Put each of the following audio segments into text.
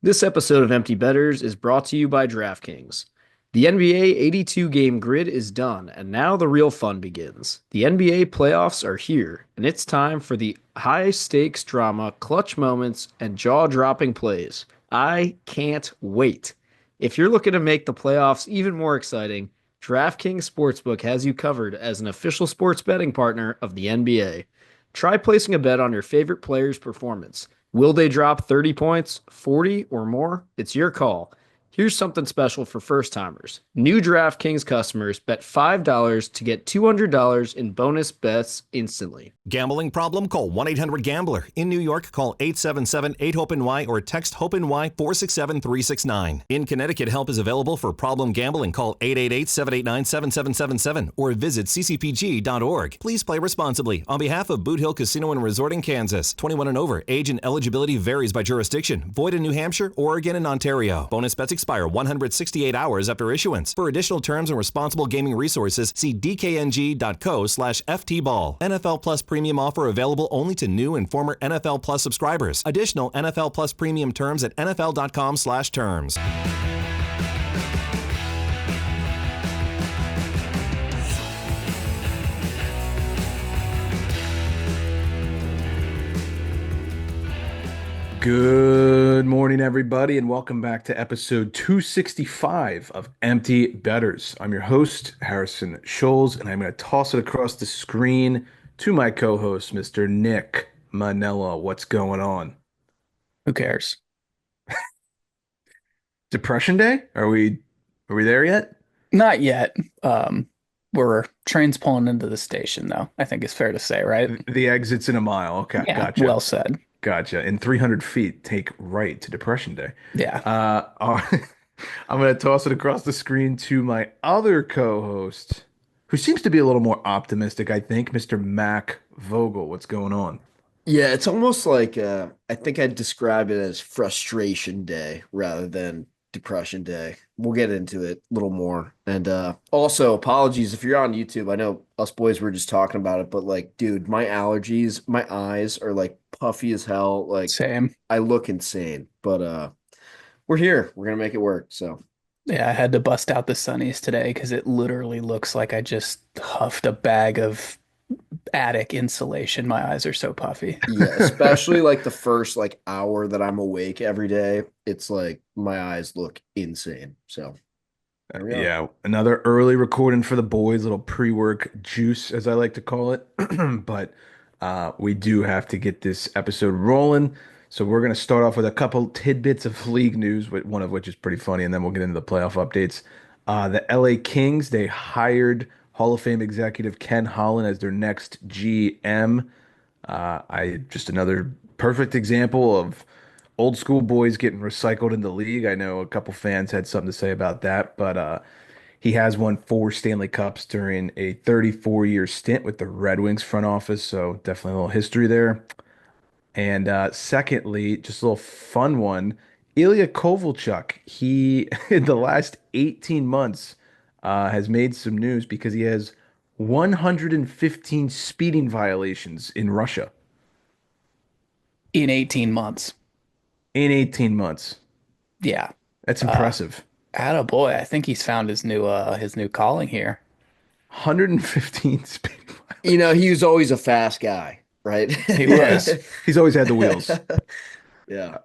This episode of Empty Betters is brought to you by DraftKings. The NBA 82 game grid is done, and now the real fun begins. The NBA playoffs are here, and it's time for the high stakes drama, clutch moments, and jaw dropping plays. I can't wait. If you're looking to make the playoffs even more exciting, DraftKings Sportsbook has you covered as an official sports betting partner of the NBA. Try placing a bet on your favorite player's performance. Will they drop 30 points, 40 or more? It's your call. Here's something special for first timers. New DraftKings customers bet $5 to get $200 in bonus bets instantly. Gambling problem? Call 1-800-GAMBLER. In New York, call 877-8-HOPE-NY or text HOPE-NY 467-369. In Connecticut, help is available for problem gambling. Call 888-789-7777 or visit ccpg.org. Please play responsibly. On behalf of Boot Hill Casino and Resort in Kansas, 21 and over. Age and eligibility varies by jurisdiction. Void in New Hampshire, Oregon, and Ontario. Bonus bets expire 168 hours after issuance. For additional terms and responsible gaming resources, see dkng.co/ftball. NFL Plus Premium offer available only to new and former NFL Plus subscribers. Additional NFL Plus Premium terms at nfl.com/terms. Good morning, everybody, and welcome back to episode 265 of Empty Betters. I'm your host, Harrison Scholes, and I'm going to toss it across the screen to my co-host, Mr. Nick Manella. What's going on? Who cares? Depression Day? Are we there yet? Not yet. We're trains pulling into the station, though. I think it's fair to say, right? The exit's in a mile. Okay, Yeah, gotcha. well said. Gotcha. In 300 feet, take right to Depression Day. Yeah. I'm going to toss it across the screen to my other co-host, who seems to be a little more optimistic, I think, Mr. Mac Vogel. What's going on? Yeah, it's almost like I think I'd describe it as frustration day rather than depression day. We'll get into it a little more. And also apologies if you're on YouTube. I know us boys were just talking about it, but like, dude, my allergies, my eyes are like puffy as hell. Like Same. I look insane. But we're here. We're gonna make it work. So Yeah, I had to bust out the sunnies today because it literally looks like I just huffed a bag of attic insulation. My eyes are so puffy. yeah, especially like the first like hour that I'm awake every day, it's like my eyes look insane. So there we go. Yeah, another early recording for the boys, little pre-work juice, as I like to call it. But we do have to get this episode rolling. So we're going to start off with a couple tidbits of league news, one of which is pretty funny, and then we'll get into the playoff updates. The LA Kings, they hired Hall of Fame executive Ken Holland as their next GM. I just another perfect example of old school boys getting recycled in the league. I know a couple fans had something to say about that, but he has won 4 Stanley Cups during a 34-year stint with the Red Wings front office, so definitely a little history there. And secondly, just a little fun one, Ilya Kovalchuk. He in the last 18 months has made some news because he has 115 speeding violations in Russia In 18 months. in 18 months. Yeah. That's Uh, impressive. Attaboy. I think he's found his new calling here. 115 speeding You know, violations. he was always a fast guy, right? He Yes, was. he's always had the wheels. Yeah.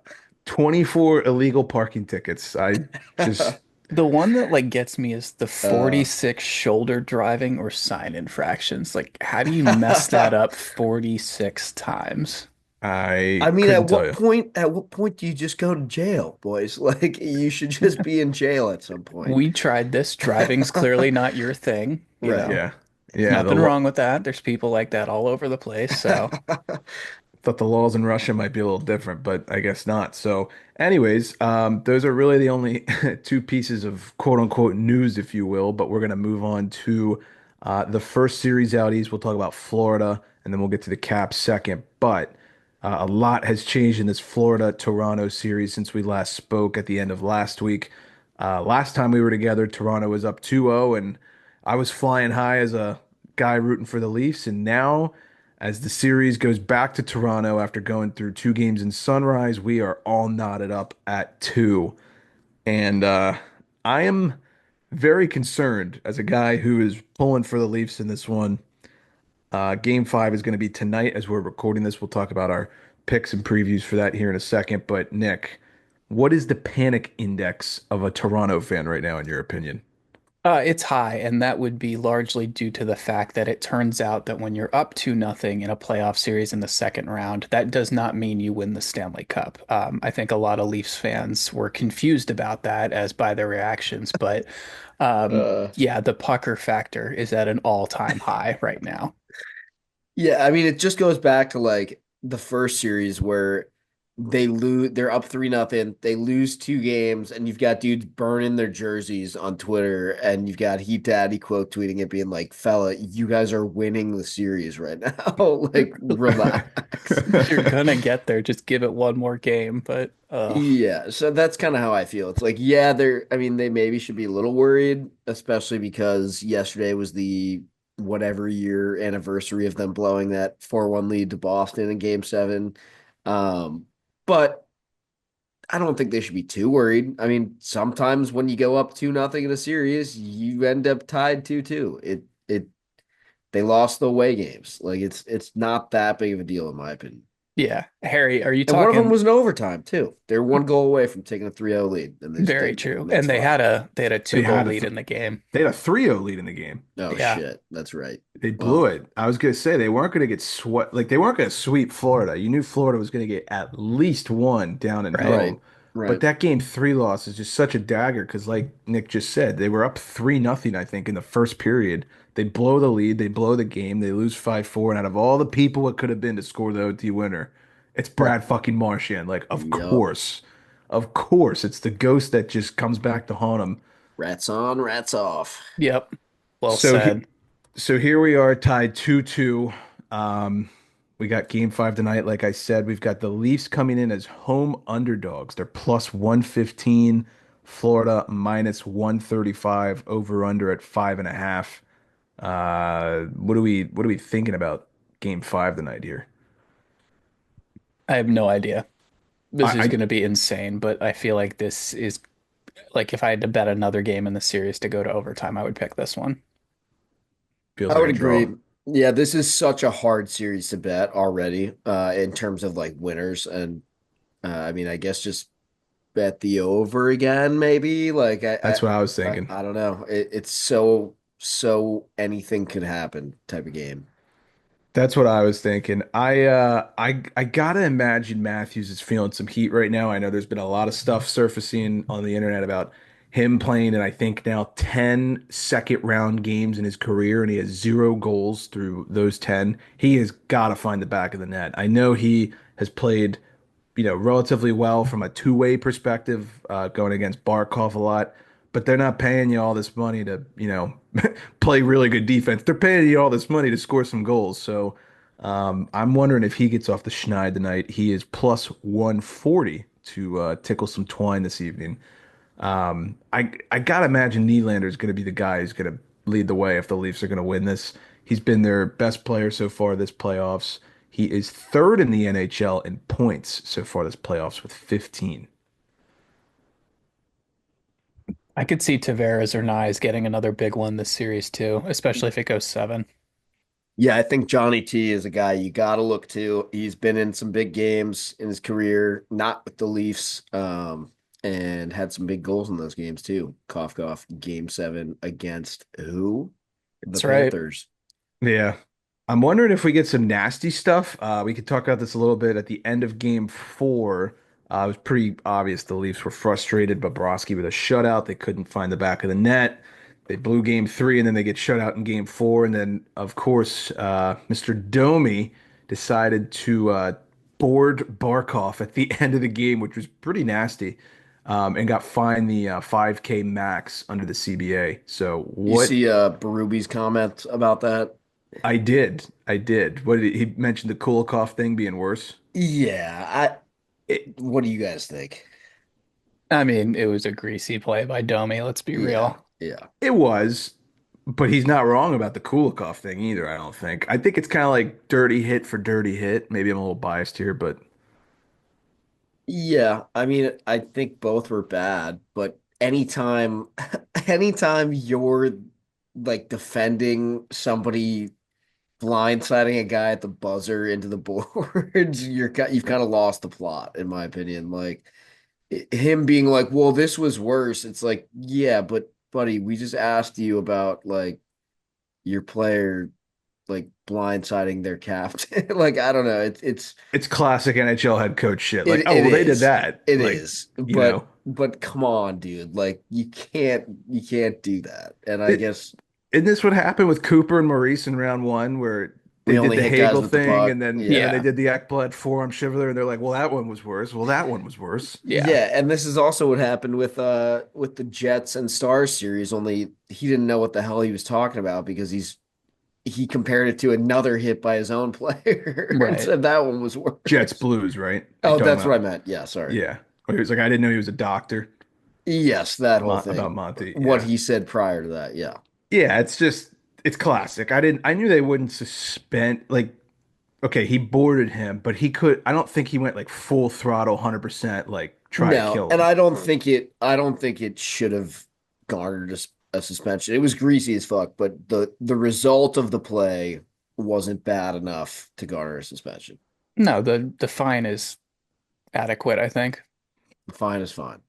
24 illegal parking tickets. I just, The one that like gets me is the Uh, 46 shoulder driving or sign infractions. Like, how do you mess that up 46 times? I I mean, couldn't tell you. at what point do you just go to jail, boys? Like you should just be in jail at some point. We tried this. Driving's clearly not your thing, you Right. know. Yeah. Yeah, the Nothing law. wrong with that. There's people like that all over the place. So, Thought the laws in Russia might be a little different, but I guess not. So, anyways, those are really the only two pieces of quote unquote news, if you will. But we're going to move on to the first series outies. We'll talk about Florida, and then we'll get to the Caps second. But a lot has changed in this Florida-Toronto series since we last spoke at the end of last week. Last time we were together, Toronto was up 2-0, and I was flying high as a guy rooting for the Leafs. And now, As the series goes back to Toronto after going through two games in Sunrise, we are all knotted up at two. And I am very concerned as a guy who is pulling for the Leafs in this one. Game five is going to be tonight as we're recording this. We'll talk about our picks and previews for that here in a second. But Nick, what is the panic index of a Toronto fan right now, in your opinion? It's high, and that would be largely due to the fact that it turns out that when you're up 2-0 in a playoff series in the second round, that does not mean you win the Stanley Cup. I think a lot of Leafs fans were confused about that as by their reactions, but Uh, yeah, the pucker factor is at an all-time high right now. Yeah, I mean, it just goes back to like the first series where they're up 3-0, they lose two games, and you've got dudes burning their jerseys on Twitter, and you've got Heat Daddy quote tweeting it being like, fella, you guys are winning the series right now. Like, relax. If you're gonna get there, just give it one more game, but Yeah, so that's kind of how I feel. It's like, yeah, I mean, they maybe should be a little worried, especially because yesterday was the whatever year anniversary of them blowing that 4-1 lead to Boston in game seven. But I don't think they should be too worried. I mean, sometimes when you go up 2-0 in a series, you end up tied 2-2. They lost the away games. Like it's not that big of a deal in my opinion. yeah. Harry, are you And one of them talking? was an overtime too. They're one goal away from taking a 3-0 lead, and they just Very didn't. true. And And that's fine. they had a They 2 goal had a lead th in the game. they had a 3-0 lead in the game. Oh Yeah, shit, that's right. They blew Well, it. I was gonna say they weren't gonna get swept. Like they weren't gonna sweep Florida. You knew Florida was gonna get at least one down in right. home. right, But right. that game three loss is just such a dagger because, like Nick just said, they were up 3-0, I think, in the first period. They blow the lead, they blow the game, they lose 5-4, and out of all the people it could have been to score the OT winner, it's Brad fucking Marchand. Like, of Yup. course. Of course. It's the ghost that just comes back to haunt him. Rats on, rats off. Yep. Well So said. he, so here we are tied 2-2. Um, we got game five tonight. Like I said, we've got the Leafs coming in as home underdogs. They're plus 115, Florida minus 135, over under at 5.5. What are we thinking about game five tonight here? I have no idea. I, This is I going to be insane, but I feel like this is like if I had to bet another game in the series to go to overtime, I would pick this one. feels I like would a draw. agree. Yeah, this is such a hard series to bet already, in terms of like winners. And I mean, I guess just bet the over again, maybe. Like That's what I was thinking. I don't know. It's so anything could happen type of game. That's what I was thinking. I gotta imagine Matthews is feeling some heat right now. I know there's been a lot of stuff surfacing on the internet about him playing, and I think now 10 second round games in his career, and he has zero goals through those 10. He has got to find the back of the net. I know he has played, relatively well from a two-way perspective, going against Barkov a lot, but they're not paying you all this money to, play really good defense. They're paying you all this money to score some goals. So I'm wondering if he gets off the schneid tonight. He is plus 140 to tickle some twine this evening. I gotta imagine Nylander is going to be the guy who's going to lead the way if the Leafs are going to win this. He's been their best player so far this playoffs. He is third in the NHL in points so far this playoffs with 15. I could see Tavares or Nyes getting another big one this series too, especially if it goes seven. Yeah, I think Johnny T is a guy you got to look to. He's been in some big games in his career, not with the Leafs, and had some big goals in those games too. Cough, cough, game seven against who? The That's right. Panthers. Yeah. I'm wondering if we get some nasty stuff. We could talk about this a little bit at the end of game four. It was pretty obvious the Leafs were frustrated. Bobrovsky with a shutout. They couldn't find the back of the net. They blew game three, and then they get shut out in game four. And then, of course, Mr. Domi decided to board Barkov at the end of the game, which was pretty nasty, and got fined the 5K max under the CBA. So You what see Berube's comment about that? I did. I did. What did he mentioned the Kulikov thing being worse? Yeah, what do you guys think? I mean, it was a greasy play by Domi, let's be Yeah, real. yeah. It was, But he's not wrong about the Kulikov thing either, I don't think. I think it's kind of like dirty hit for dirty hit. Maybe I'm a little biased here, but Yeah, I mean, I think both were bad, but anytime, anytime you're like defending somebody blindsiding a guy at the buzzer into the boards, you've kind of lost the plot, in my opinion. Like him being like, "Well, this was worse." It's like, yeah, but buddy, we just asked you about like your player like blindsiding their captain. Like I don't know, it's classic NHL head coach shit. Like, oh, it well, they did is. that. It Like, is. you know, But come on, dude. Like you can't do that. And I it, guess isn't this what happened with Cooper and Maurice in round one, where they we did only the hit guys Hagel with the thing, puck. and then they Yeah. Yeah. did the Ekblad forearm shiver, and they're like, well, that one was worse. Well, that one was worse. Yeah. Yeah, and this is also what happened with the Jets and Stars series, only he didn't know what the hell he was talking about because he compared it to another hit by his own player and Right. said that one was Jets worse. Blues, right? Are you Oh, talking that's what I about? meant. Yeah, sorry. Yeah. He was like, I didn't know he was a doctor. Yes, that whole About thing. Monty. What Yeah. he said prior to that. Yeah. Yeah, it's classic. I knew they wouldn't suspend like okay, he boarded him, but I don't think he went like full throttle 100% like try to No, kill and him. I don't think it should have garnered a suspension. It was greasy as fuck, but the result of the play wasn't bad enough to garner a suspension. No, the fine is adequate, I think. Fine is fine.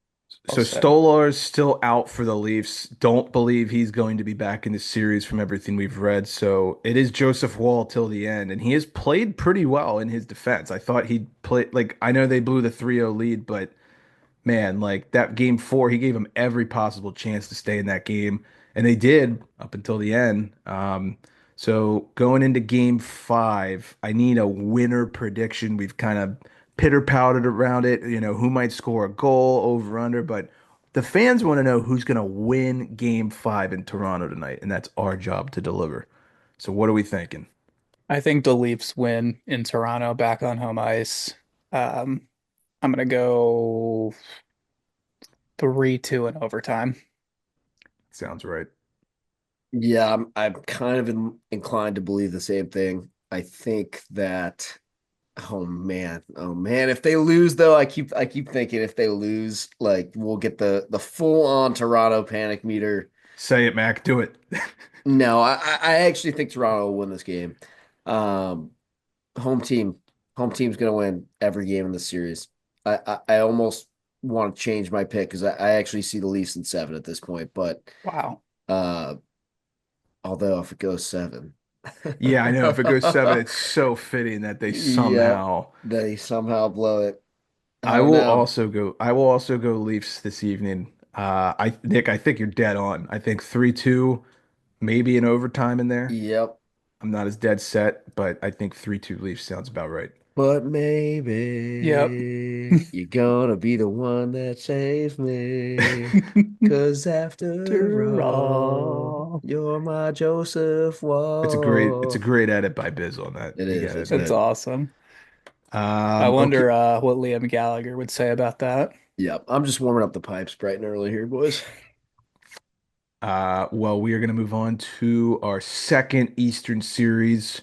Well So said. Stolar's still out for the Leafs. Don't believe he's going to be back in the series from everything we've read. So it is Joseph Wall till the end, and he has played pretty well in his defense. I thought he'd play like I know they blew the 3-0 lead, but man, like that game four, he gave him every possible chance to stay in that game, and they did up until the end. So going into game five, I need a winner prediction. We've kind of pitter-pattered around it, who might score a goal, over under, but the fans want to know who's going to win game five in Toronto tonight, and that's our job to deliver. So what are we thinking? I think the Leafs win in Toronto back on home ice. Um, I'm gonna go 3-2 in overtime. Sounds right. Yeah, I'm kind of inclined to believe the same thing. I think that oh man, if they lose though, I keep thinking if they lose, like we'll get the full on Toronto panic meter. Say it, Mac. Do it. No, I actually think Toronto will win this game. Um, home team, home team's gonna win every game in the series. I almost want to change my pick because I actually see the Leafs in seven at this point, but Wow. uh, although if it goes seven, Yeah, I know. If it goes seven, it's so fitting that they yep, somehow. they somehow blow it. I don't know. I will also go Leafs this evening. Nick, I think you're dead on. I think 3-2, maybe an overtime in there. Yep, I'm not as dead set, but I think 3-2 Leafs sounds about right. but Yep. maybe you're gonna be the one that saves me. 'Cause after After all, all. you're my Joseph It's a Wall. great edit by Biz on that. It You is, gotta isn't That's admit. it? awesome. I Okay. wonder what Liam Gallagher would say about that. Yep. I'm just warming up the pipes bright and early here, boys. Well, we are gonna move on to our second Eastern series.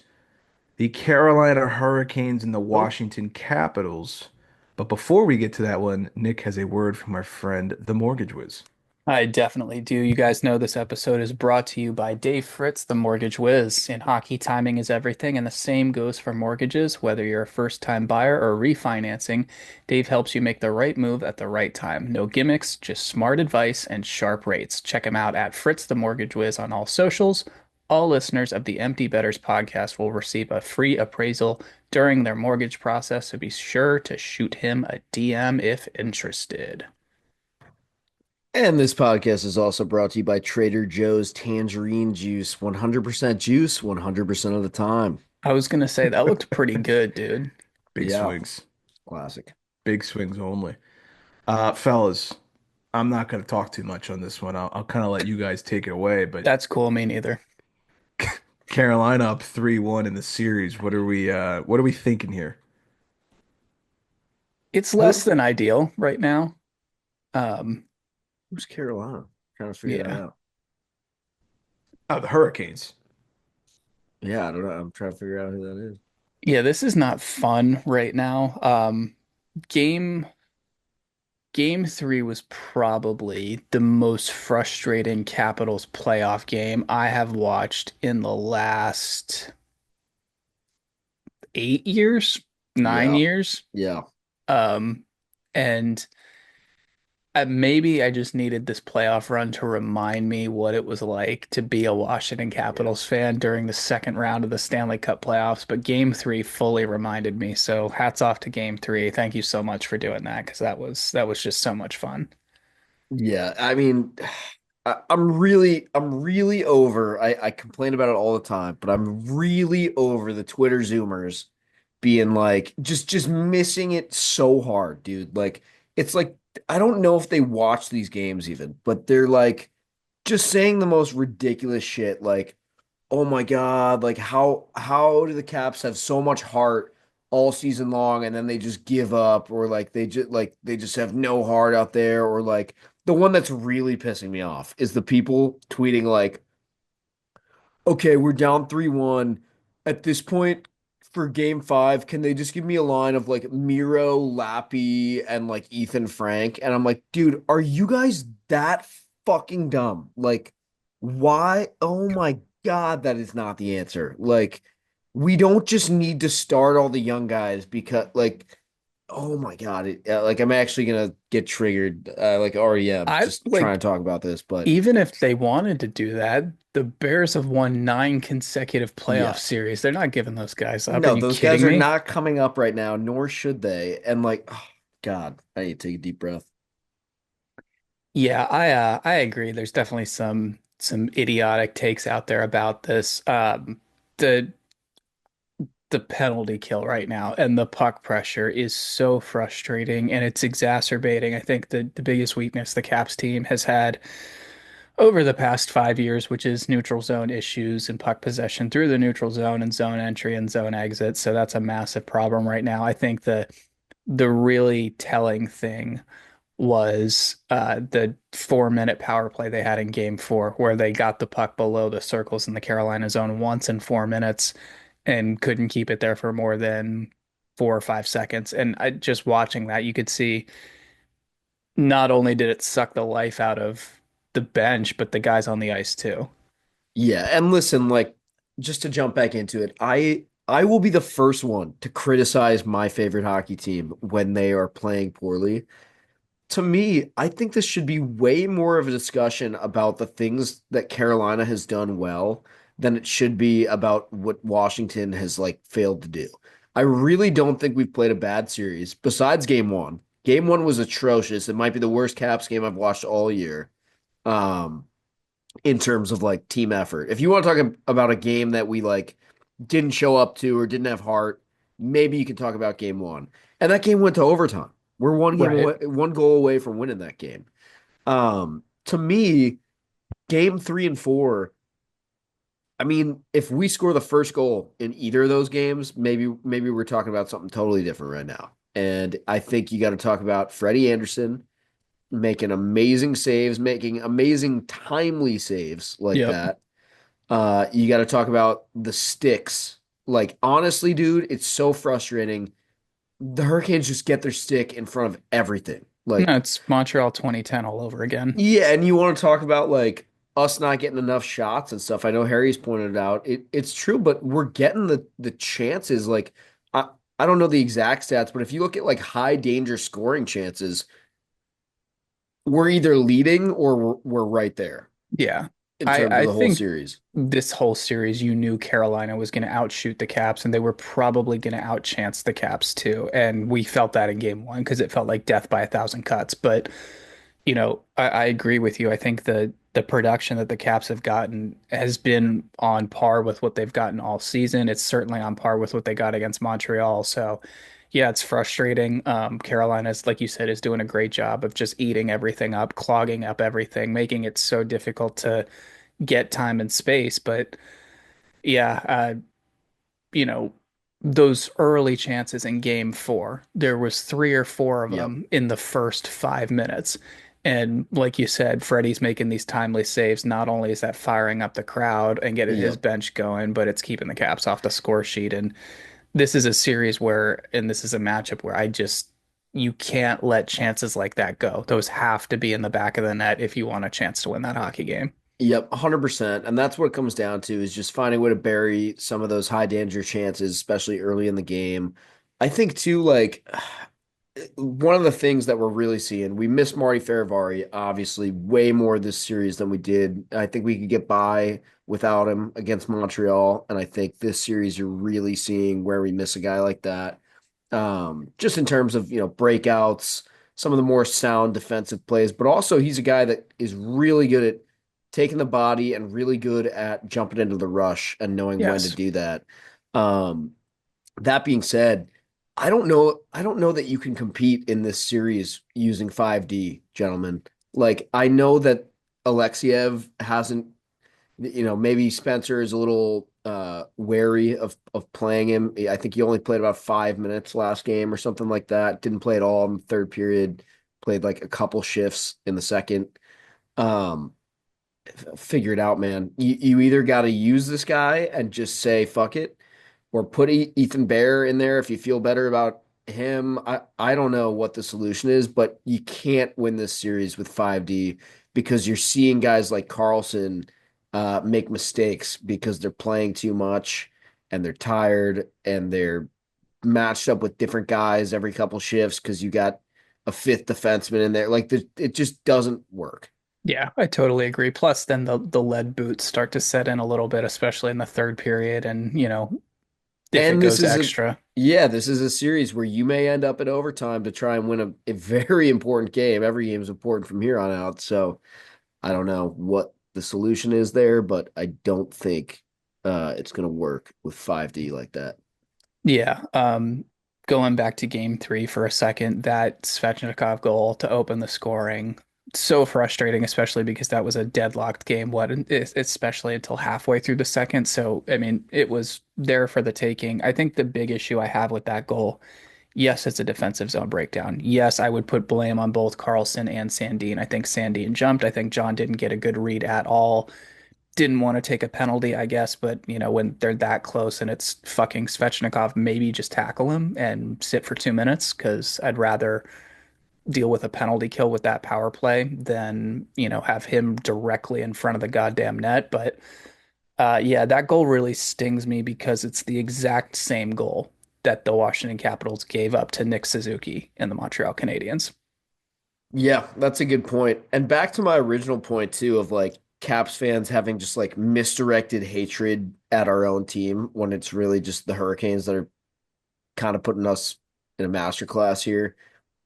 The Carolina Hurricanes and the Oh, Washington Capitals. But before we get to that one, Nick has a word from our friend, the Mortgage Wiz. I definitely do. You guys know this episode is brought to you by Dave Fritz, the Mortgage Wiz. In hockey, timing is everything, and the same goes for mortgages. Whether you're a first-time buyer or refinancing, Dave helps you make the right move at the right time. No gimmicks, just smart advice and sharp rates. Check him out at Fritz, the Mortgage Wiz on all socials. All listeners of the Empty Betters podcast will receive a free appraisal during their mortgage process, so be sure to shoot him a DM if interested. and this podcast is also brought to you by Trader Joe's Tangerine Juice. 100% juice, 100% of the time. I was gonna say that looked pretty good, dude. Big Yeah, swings. classic. Big swings only. Fellas, I'm not going to talk too much on this one. I'll kind of let you guys take it away. But That's cool, me neither. Carolina up 3-1 in the series. What are we thinking here? It's Who, less than ideal right now. Um, who's Carolina? Trying to figure that yeah. out. Oh, the Hurricanes. Yeah, I don't know. I'm trying to figure out who that is. Yeah, this is not fun right now. Game Game three was probably the most frustrating Capitals playoff game I have watched in the last 8 years, nine Yeah, years. yeah, Um, and maybe I just needed this playoff run to remind me what it was like to be a Washington yeah. Capitals fan during the second round of the Stanley Cup playoffs. But game three fully reminded me. So hats off to game three. Thank you so much for doing that because that was just so much fun. Yeah, I mean, I'm really over. I complain about it all the time, but I'm really over the Twitter Zoomers being like just missing it so hard, dude. Like it's like I don't know if they watch these games even, but they're like just saying the most ridiculous shit. Like, oh my God, like how do the Caps have so much heart all season long and then they just give up or like they just have no heart out there or like the one that's really pissing me off is the people tweeting like, okay, we're down 3-1. At this point for game five, can they just give me a line of like Miro, Lappy, and like Ethan Frank? And I'm like, dude, are you guys that fucking dumb? Like, why? Oh my God, that is not the answer. Like, we don't just need to start all the young guys because, like, oh my God, like I'm actually gonna get triggered, like REM, I just trying like to talk about this, but even if they wanted to do that, the Bears have won nine consecutive playoff yeah. series. They're not giving those guys up. Are No, you those guys kidding are me? not coming up right now, nor should they. And like, oh, God, I need to take a deep breath. Yeah, I agree. There's definitely some idiotic takes out there about this. The the penalty kill right now and the puck pressure is so frustrating and it's exacerbating, I think, the biggest weakness the Caps team has had over the past 5 years, which is neutral zone issues and puck possession through the neutral zone and zone entry and zone exit. So that's a massive problem right now. I think the really telling thing was the 4 minute power play they had in game four, where they got the puck below the circles in the Carolina zone once in 4 minutes and couldn't keep it there for more than 4 or 5 seconds. And just watching that, you could see not only did it suck the life out of the bench, but the guys on the ice too. Yeah, and listen, like, just to jump back into it, I will be the first one to criticize my favorite hockey team when they are playing poorly. To me, I think this should be way more of a discussion about the things that Carolina has done well than it should be about what Washington has like failed to do. I really don't think we've played a bad series besides game one. Game one was atrocious. It might be the worst Caps game I've watched all year. Um, in terms of like team effort. If you want to talk about a game that we like didn't show up to or didn't have heart, maybe you can talk about game one. And that game went to overtime. We're one game Right. away, one goal away from winning that game. To me, game three and four, I mean, if we score the first goal in either of those games, maybe we're talking about something totally different right now. And I think you got to talk about Freddie Anderson making amazing saves, making amazing timely saves like Yep. that. You got to talk about the sticks. Like honestly, dude, it's so frustrating. The Hurricanes just get their stick in front of everything. No, Like, it's Montreal 2010 all over again. yeah, and you want to talk about like us not getting enough shots and stuff. I know Harry's pointed it out. It's true, but we're getting the chances. Like, I don't know the exact stats, but if you look at like high danger scoring chances, we're either leading or we're right there Yeah. in I terms of I the whole think series. this whole series you knew Carolina was going to outshoot the Caps and they were probably going to outchance the Caps too. And we felt that in game one because it felt like death by a thousand cuts. But I agree with you. I think the production that the Caps have gotten has been on par with what they've gotten all season. It's certainly on par with what they got against Montreal. So, yeah, it's frustrating. Carolina's, like you said, is doing a great job of just eating everything up, clogging up everything, making it so difficult to get time and space. But yeah, you know, those early chances in game four, there was three or four of Yep. them in the first 5 minutes. And like you said, Freddie's making these timely saves. Not only is that firing up the crowd and getting his Yep. bench going, but it's keeping the Caps off the score sheet. And this is a series where, and this is a matchup where you can't let chances like that go. Those have to be in the back of the net if you want a chance to win that hockey game. Yep, 100%. And that's what it comes down to is just finding a way to bury some of those high danger chances, especially early in the game. I think too, like one of the things that we're really seeing, we miss Marty Farivari obviously way more this series than we did. I think we could get by without him against Montreal. And I think this series you're really seeing where we miss a guy like that. Just in terms of, breakouts, some of the more sound defensive plays, but also he's a guy that is really good at taking the body and really good at jumping into the rush and knowing when to Yes. do that. Um, that being said, I don't know that you can compete in this series using 5D, gentlemen. Like I know that Alexiev hasn't, maybe Spencer is a little wary of playing him. I think he only played about 5 minutes last game or something like that. Didn't play at all in the third period. Played like a couple shifts in the second. Um, Figure it out, man. You either got to use this guy and just say fuck it, or put Ethan Bear in there if you feel better about him. I don't know what the solution is, but you can't win this series with 5D because you're seeing guys like Carlson make mistakes because they're playing too much and they're tired and they're matched up with different guys every couple shifts because you got a fifth defenseman in there. Like it just doesn't work. Yeah, I totally agree. Plus, then the lead boots start to set in a little bit, especially in the third period. And, if it And goes extra. this is a series where you may end up in overtime to try and win a very important game. Every game is important from here on out. So I don't know what the solution is there, but I don't think it's going to work with 5D like that. Yeah. Going back to game three for a second, that Svechnikov goal to open the scoring, so frustrating, especially because that was a deadlocked game, especially until halfway through the second. So, I mean, it was there for the taking. I think the big issue I have with that goal, yes, it's a defensive zone breakdown. Yes, I would put blame on both Carlson and Sandin. I think Sandin jumped. I think John didn't get a good read at all. Didn't want to take a penalty, I guess, but when they're that close and it's fucking Svechnikov, maybe just tackle him and sit for 2 minutes because I'd rather deal with a penalty kill with that power play than, have him directly in front of the goddamn net. But yeah, that goal really stings me because it's the exact same goal that the Washington Capitals gave up to Nick Suzuki and the Montreal Canadiens. Yeah, that's a good point. And back to my original point too of like Caps fans having just like misdirected hatred at our own team when it's really just the Hurricanes that are kind of putting us in a masterclass here.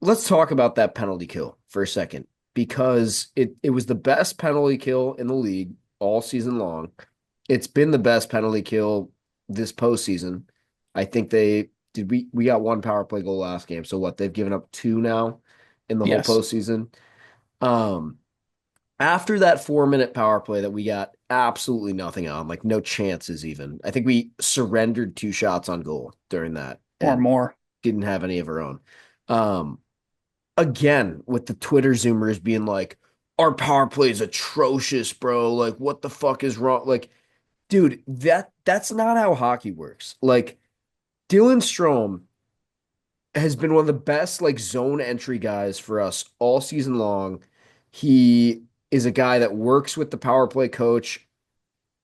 Let's talk about that penalty kill for a second because it was the best penalty kill in the league all season long. It's been the best penalty kill this postseason. I think we got one power play goal last game. So what, they've given up two now in the whole Yes. postseason. Um, After that 4 minute power play that we got absolutely nothing on, like no chances even. I think we surrendered two shots on goal during that Or and more. didn't have any of our own. Um, Again, with the Twitter Zoomers being like, our power play is atrocious, bro. Like, what the fuck is wrong? Like, dude, that's not how hockey works. Like, Dylan Strome has been one of the best like zone entry guys for us all season long. He is a guy that works with the power play coach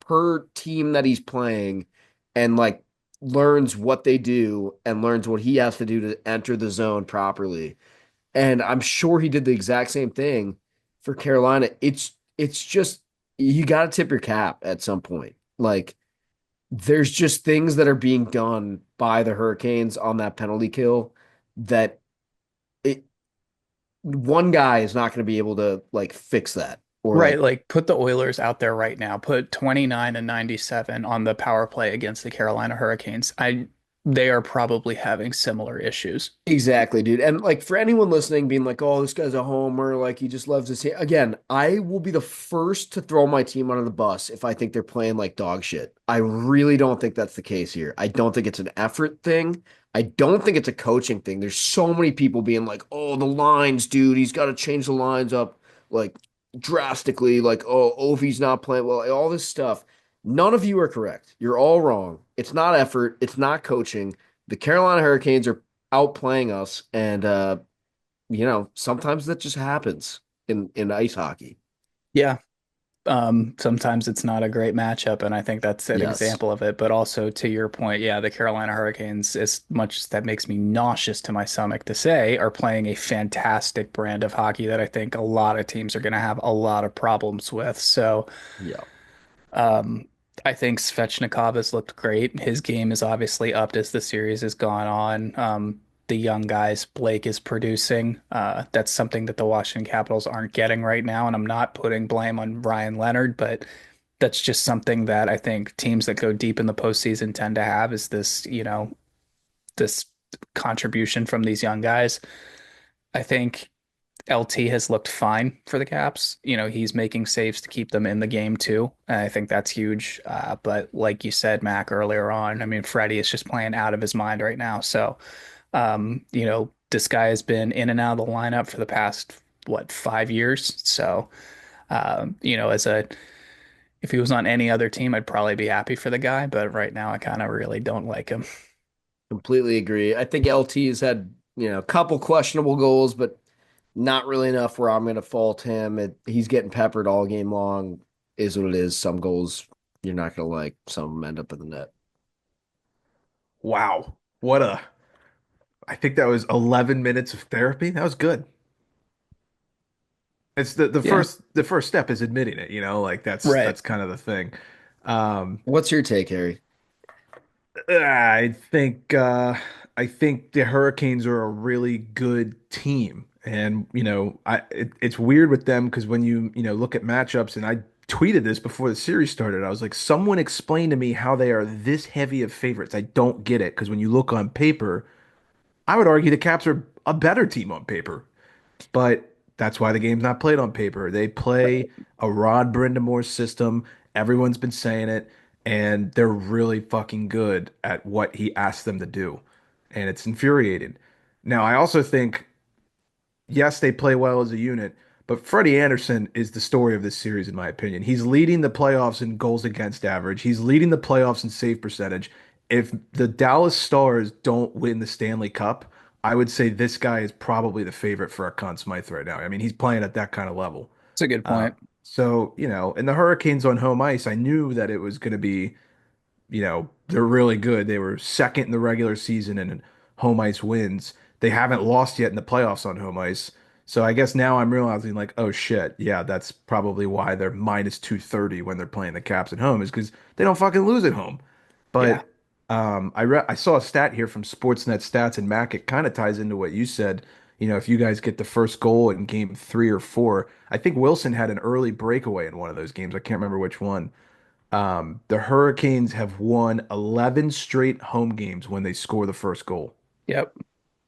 per team that he's playing and like learns what they do and learns what he has to do to enter the zone properly. And I'm sure he did the exact same thing for Carolina. It's just you got to tip your cap at some point. Like there's just things that are being done by the Hurricanes on that penalty kill that it one guy is not going to be able to like fix that or Right, like like put the Oilers out there right now. Put 29 and 97 on the power play against the Carolina Hurricanes. They are probably having similar issues. exactly, dude. And like for anyone listening, being like, "Oh, this guy's a homer," like he just loves to see. Again, I will be the first to throw my team under the bus if I think they're playing like dog shit. I really don't think that's the case here. I don't think it's an effort thing. I don't think it's a coaching thing. There's so many people being like, "Oh, the lines, dude. He's got to change the lines up." like drastically, like, oh, Ovi's not playing well, all this stuff. None of you are correct. You're all wrong. It's not effort. It's not coaching. The Carolina Hurricanes are outplaying us, and sometimes that just happens in ice hockey. Yeah. Sometimes it's not a great matchup, and I think that's an Yes. example of it. But also to your point, yeah, the Carolina Hurricanes, as much as that makes me nauseous to my stomach to say, are playing a fantastic brand of hockey that I think a lot of teams are going to have a lot of problems with. So, Yeah. um, I think Svechnikov has looked great. His game is obviously upped as the series has gone on. The young guys Blake is producing. That's something that the Washington Capitals aren't getting right now. And I'm not putting blame on Ryan Leonard, but that's just something that I think teams that go deep in the postseason tend to have is this, this contribution from these young guys. I think LT has looked fine for the Caps. He's making saves to keep them in the game too. And I think that's huge. But like you said, Mac, earlier on, I mean, Freddie is just playing out of his mind right now. So, this guy has been in and out of the lineup for the past, what, 5 years. So, as a if he was on any other team, I'd probably be happy for the guy. But right now, I kind of really don't like him. Completely agree. I think LT has had, a couple questionable goals, but not really enough where I'm going to fault him. He's getting peppered all game long, is what it is. Some goals you're not going to like, some of them end up in the net. Wow. I think that was 11 minutes of therapy. That was good. It's Yeah, the first step is admitting it, like right. that's kind of the thing. Um, What's your take, Harry? I think I think the Hurricanes are a really good team, and it's weird with them because when you look at matchups, and I tweeted this before the series started. I was like, someone explain to me how they are this heavy of favorites. I don't get it because when you look on paper, I would argue the Caps are a better team on paper. But that's why the game's not played on paper. They play a Rod Brind'Amour system. Everyone's been saying it, and they're really fucking good at what he asks them to do. And it's infuriating. Now, I also think, yes, they play well as a unit, but Freddie Anderson is the story of this series, in my opinion. He's leading the playoffs in goals against average. He's leading the playoffs in save percentage. If the Dallas Stars don't win the Stanley Cup, I would say this guy is probably the favorite for a Conn Smythe right now. I mean, he's playing at that kind of level. It's a good Uh, point. and the Hurricanes on home ice, I knew that it was going to be, they're really good. They were second in the regular season in home ice wins. They haven't lost yet in the playoffs on home ice. So I guess now I'm realizing like, oh shit, yeah, that's probably why they're minus 230 when they're playing the Caps at home is because they don't fucking lose at home. Yeah. But I saw a stat here from Sportsnet Stats and Mac. It kind of ties into what you said. If you guys get the first goal in game 3 or 4, I think Wilson had an early breakaway in one of those games. I can't remember which one. The Hurricanes have won 11 straight home games when they score the first goal. Yep.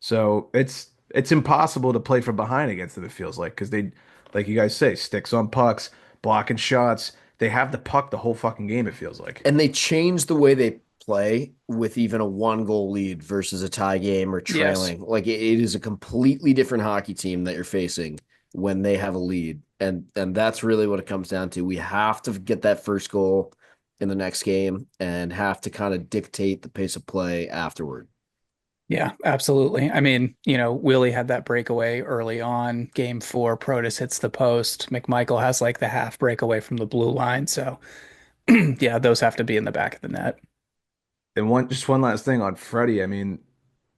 So it's impossible to play from behind against them, it feels like, because they, like you guys say, sticks on pucks, blocking shots. They have the puck the whole fucking game, it feels like. And they changed the way they play with even a 1 goal lead versus a tie game or Yes. trailing. Like it is a completely different hockey team that you're facing when they have a lead. And that's really what it comes down to. We have to get that first goal in the next game and have to kind of dictate the pace of play afterward. Yeah, absolutely. I mean, Willie had that breakaway early on. Game 4, Protus hits the post. McMichael has like the half breakaway from the blue line. So, yeah, those have to be in the back of the net. And one last thing on Freddie. I mean,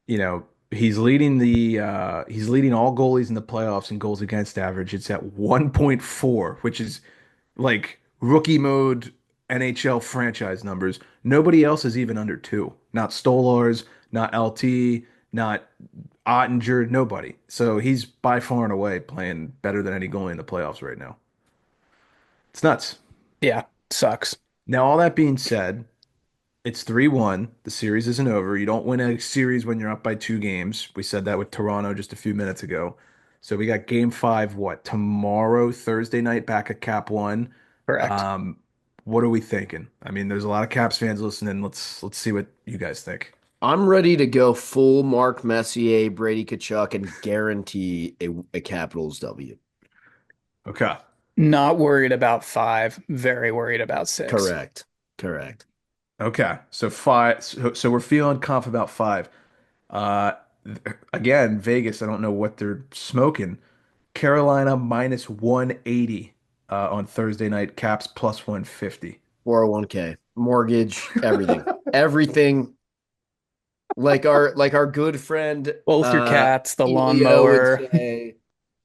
he's leading all goalies in the playoffs in goals against average. It's at 1.4, which is like rookie mode NHL franchise numbers. Nobody else is even under 2. Not Stolars, not LT, not Ottinger, nobody. So he's by far and away playing better than any goalie in the playoffs right now. It's nuts. Yeah, sucks. Now, all that being said, it's 3-1. The series isn't over. You don't win a series when you're up by 2 games. We said that with Toronto just a few minutes ago. So we got game 5, what, tomorrow, Thursday night, back at Cap One. Correct. Um, what are we thinking? I mean, there's a lot of Caps fans listening. Let's see what you guys think. I'm ready to go full Mark Messier, Brady Kachuk, and guarantee a Capitals W. Okay. Not worried about five, very worried about six. Correct. Correct. Okay. So five. So we're feeling confident about five. Uh, Again, Vegas. I don't know what they're smoking. Carolina minus 180 on Thursday night. Caps plus 150. 401k, mortgage, everything. Everything like our good friend Both your cats, the Elio would lawnmower. say,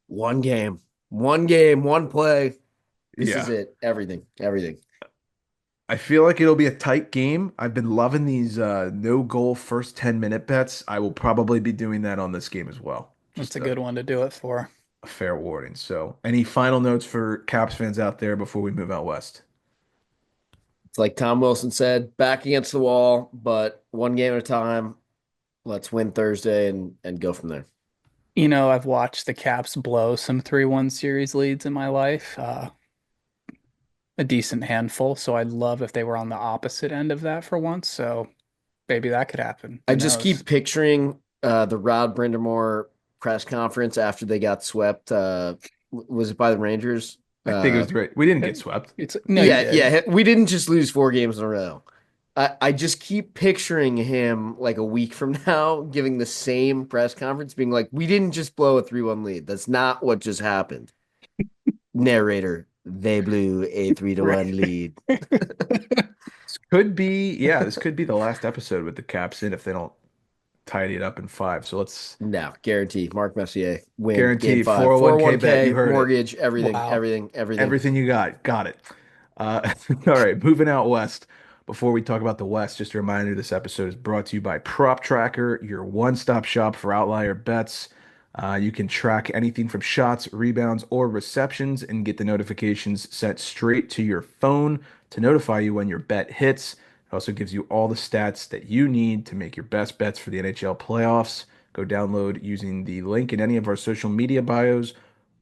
one game, one game, one play. This is Yeah. it. Everything. Everything. I feel like it'll be a tight game. I've been loving these no goal first 10-minute bets. I will probably be doing that on this game as well. That's Just a good one to do it for. a fair warning. So, any final notes for Caps fans out there before we move out west? It's like Tom Wilson said, back against the wall, but one game at a time. Let's win Thursday and go from there. I've watched the Caps blow some 3-1 series leads in my life, a decent handful. So I'd love if they were on the opposite end of that for once. So maybe that could happen. I Who just knows? keep picturing the Rod Brindamore press conference after they got swept. Was it by the Rangers? I think it was great. We didn't get It- swept. It's no, you Yeah, did. yeah. We didn't just lose 4 games in a row. I just keep picturing him like a week from now giving the same press conference, being like, we didn't just blow a 3-1 lead. That's not what just happened. Narrator, they blew a 3 to Right. 1 lead. This could be, yeah, this could be the last episode with the Caps in if they don't tidy it up in five. So let's No, guarantee. Mark Messier, win game guarantee five. 401k bet. You 401k, heard it. mortgage, everything, Wow. everything, everything. Everything you got. Got it. All right, moving out west. Before we talk about the West, just a reminder this episode is brought to you by Prop Tracker, your one-stop shop for outlier bets. You can track anything from shots, rebounds, or receptions and get the notifications sent straight to your phone to notify you when your bet hits. It also gives you all the stats that you need to make your best bets for the NHL playoffs. Go download using the link in any of our social media bios,